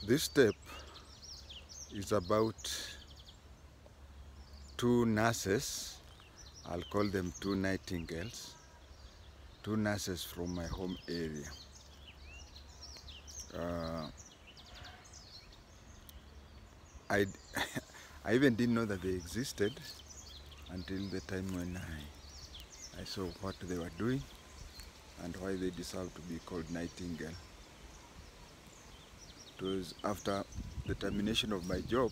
This step is about two nurses. I'll call them two nightingales. Two nurses from my home area. I even didn't know that they existed until the time when I saw what they were doing and why they deserve to be called nightingale. It was after the termination of my job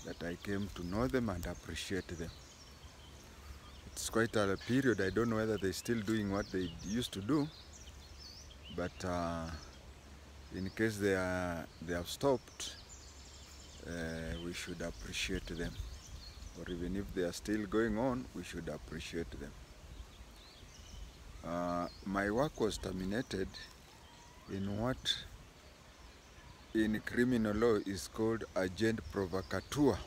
that I came to know them and appreciate them. It's quite a period. I don't know whether they're still doing what they used to do, but in case they have stopped, we should appreciate them. Or even if they are still going on, we should appreciate them. My work was terminated in what in criminal law is called agent provocateur.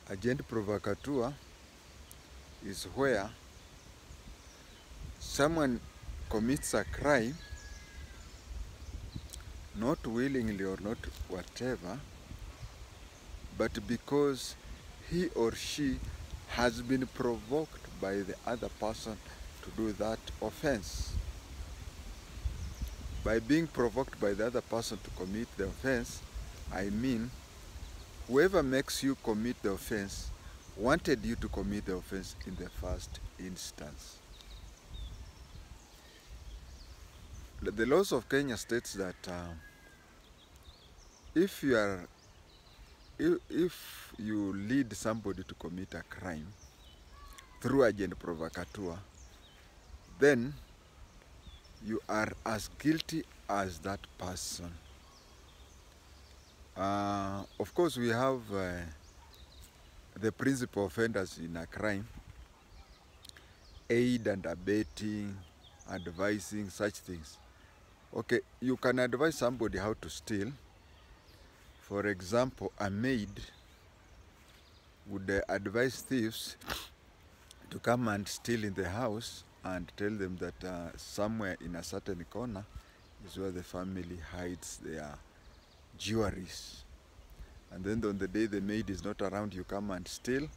Agent provocateur is where someone commits a crime, not willingly or not whatever, but because he or she has been provoked by the other person to do that offense. By being provoked by the other person to commit the offense, I mean whoever makes you commit the offense wanted you to commit the offense in the first instance. The laws of Kenya states that if you lead somebody to commit a crime through agent provocateur, then you are as guilty as that person. Of course, we have the principal offenders in a crime: aid and abetting, advising, such things. Okay, you can advise somebody how to steal. For example, a maid would advise thieves to come and steal in the house and tell them that somewhere in a certain corner is where the family hides their jewelries. And then on the day the maid is not around, you come and steal.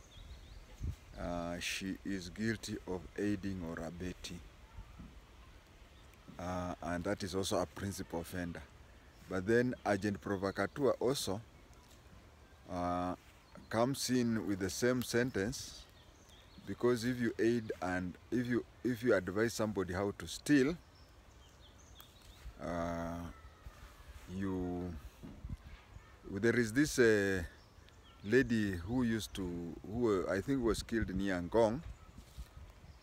She is guilty of aiding or abetting. And that is also a principal offender. But then agent provocateur also comes in with the same sentence, because if you aid and if you advise somebody how to steal, there is this lady who I think was killed near Ngong,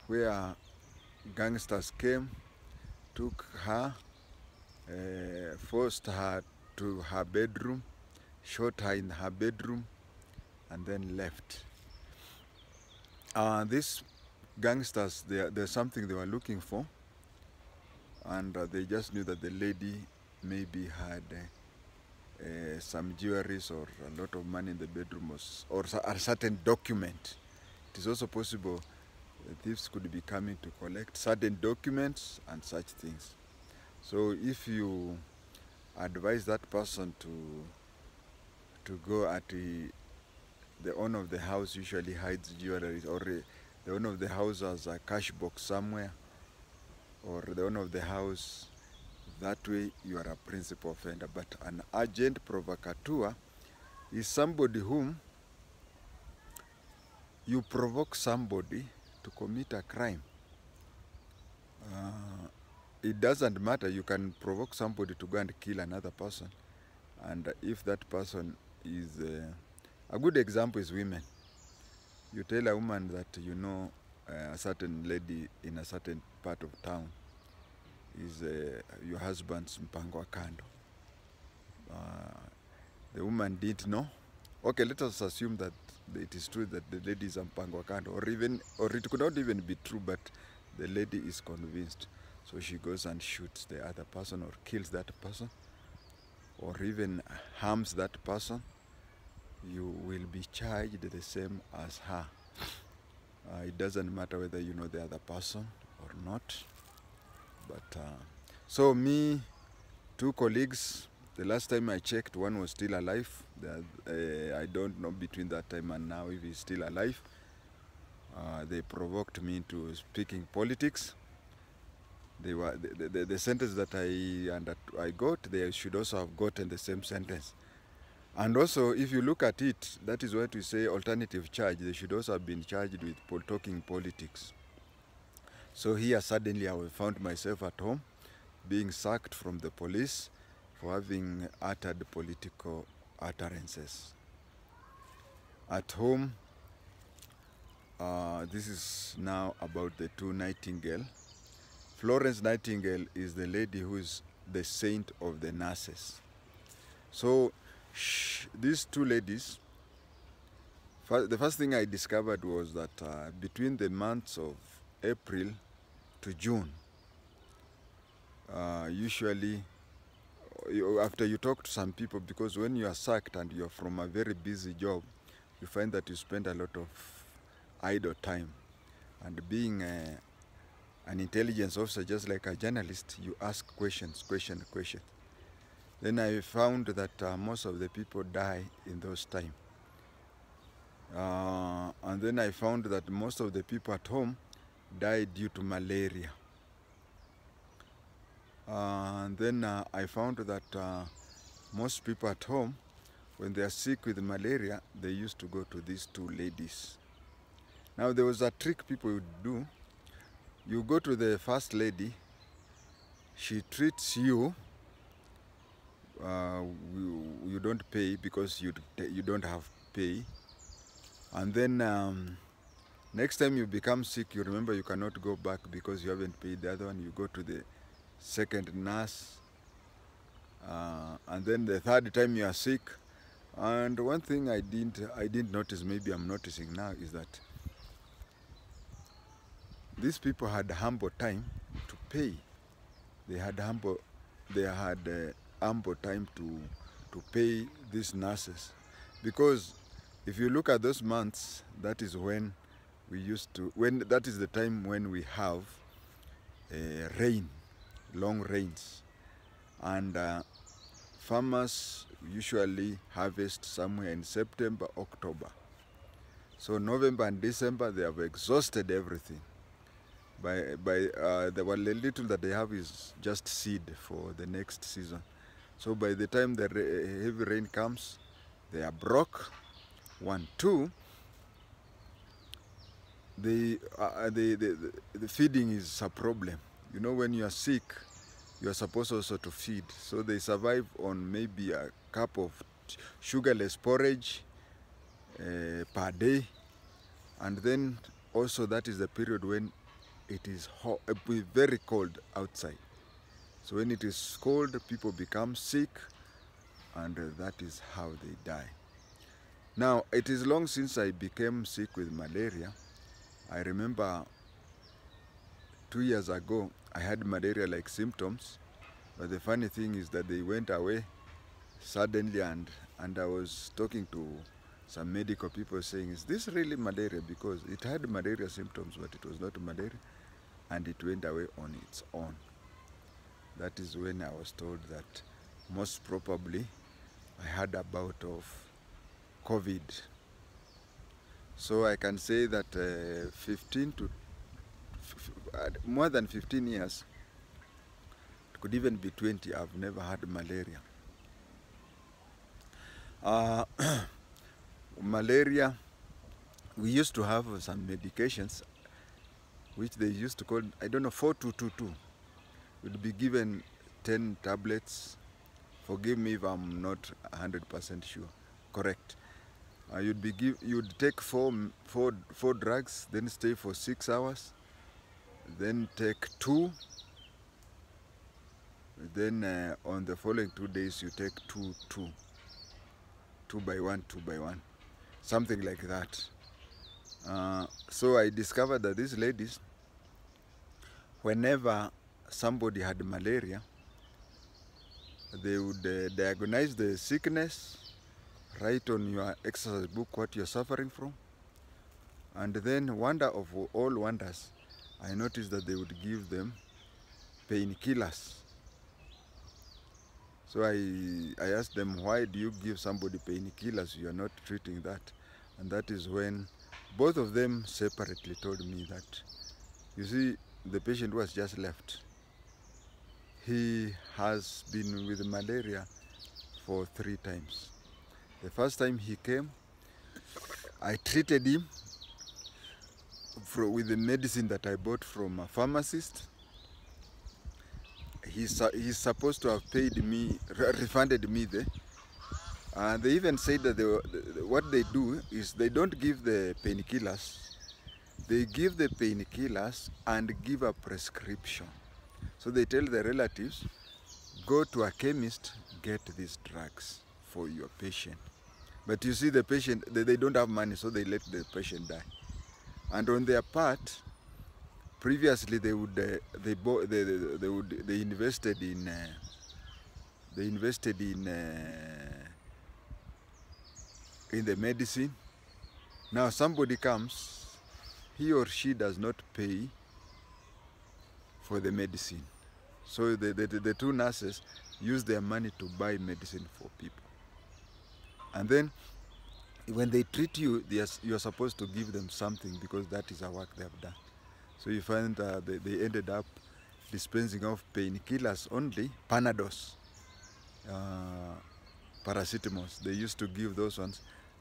where gangsters came, took her, forced her to her bedroom, shot her in her bedroom, and then left. These gangsters, there's something they were looking for, and they just knew that the lady maybe had some jewelries or a lot of money in the bedroom, or a certain document. It is also possible thieves could be coming to collect certain documents and such things. So if you advise that person to go at the owner of the house usually hides jewelry, or the owner of the house has a cash box somewhere, or the owner of the house, that way you are a principal offender. But an agent provocateur is somebody whom you provoke somebody to commit a crime. It doesn't matter, you can provoke somebody to go and kill another person, and if that person is a good example is women. You tell a woman that you know a certain lady in a certain part of town is your husband's mpango wa kando. The woman didn't know. Okay, let us assume that it is true that the lady is a mpango wa kando, or it could not even be true, but the lady is convinced. So she goes and shoots the other person, or kills that person, or even harms that person. You will be charged the same as her. It doesn't matter whether you know the other person or not. But so me, two colleagues, The last time I checked, one was still alive. I don't know between that time and now if he's still alive. They provoked me into speaking politics. They were the sentence that I got, they should also have gotten the same sentence. And also, if you look at it, that is what we say alternative charge. They should also have been charged with talking politics. So here suddenly I found myself at home being sacked from the police for having uttered political utterances. At home, this is now about the two Nightingale. Florence Nightingale is the lady who is the saint of the nurses. So these two ladies, the first thing I discovered was that between the months of April to June, usually after you talk to some people, because when you are sacked and you're from a very busy job, you find that you spend a lot of idle time. And being an intelligence officer, just like a journalist, you ask questions. Then I found that most of the people die in those times. And then I found that most of the people at home died due to malaria. And then I found that most people at home, when they are sick with malaria, they used to go to these two ladies. Now there was a trick people would do. You go to the first lady, she treats you, you don't pay because you don't have pay. And then next time you become sick, you remember you cannot go back because you haven't paid the other one. You go to the second nurse. And then the third time you are sick. And one thing I didn't notice, maybe I'm noticing now, is that these people had ample time to pay. They had ample time to pay these nurses, because if you look at those months, that is when that is the time when we have rain, long rains, and farmers usually harvest somewhere in September, October. So November and December, they have exhausted everything. The little that they have is just seed for the next season. So by the time the heavy rain comes, they are broke. 1, 2, the feeding is a problem. You know, when you are sick, you are supposed also to feed. So they survive on maybe a cup of sugarless porridge per day. And then also that is the period when it is hot, very cold outside. So when it is cold, people become sick, and that is how they die. Now, it is long since I became sick with malaria. I remember 2 years ago, I had malaria-like symptoms, but the funny thing is that they went away suddenly, and I was talking to some medical people saying, is this really malaria? Because it had malaria symptoms, but it was not malaria, and it went away on its own. That is when I was told that most probably I had a bout of COVID. So I can say that more than 15 years, it could even be 20, I've never had malaria. Malaria, we used to have some medications which they used to call, I don't know, 4222. You'd be given 10 tablets. Forgive me if I'm not 100% sure. Correct. You'd take four drugs, then stay for 6 hours, then take 2. Then on the following 2 days, you take 2 by 1, something like that. So I discovered that these ladies, whenever somebody had malaria, they would diagnose the sickness, write on your exercise book what you're suffering from, and then, wonder of all wonders, I noticed that they would give them painkillers. So I asked them, why do you give somebody painkillers? You are not treating that. And that is when both of them separately told me that, you see, the patient was just left. He has been with malaria for 3 times. The first time he came, I treated him with the medicine that I bought from a pharmacist. He's supposed to have paid me, refunded me and they even said that what they do is they don't give the painkillers. They give the painkillers and give a prescription. So they tell the relatives, go to a chemist, get these drugs for your patient. But you see, the patient, they don't have money, so they let the patient die. And on their part, previously they invested in the medicine. Now somebody comes, he or she does not pay for the medicine. So the 2 nurses use their money to buy medicine for people. And then when they treat you, you're supposed to give them something, because that is a work they have done. So you find they ended up dispensing of painkillers only, Panados, paracetamols. They used to give those ones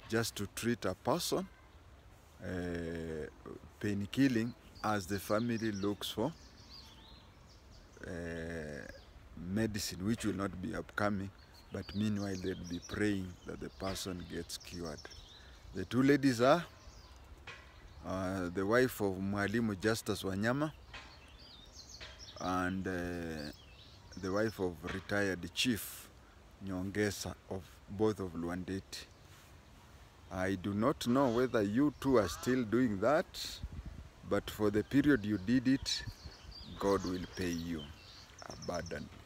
just to treat a person, pain killing, as the family looks for medicine, which will not be upcoming, but meanwhile they'll be praying that the person gets cured. The 2 ladies are the wife of Mwalimu Justus Wanyama and the wife of retired Chief Nyongesa, of both of Luandeti. I do not know whether you 2 are still doing that, but for the period you did it, God will pay you abundantly.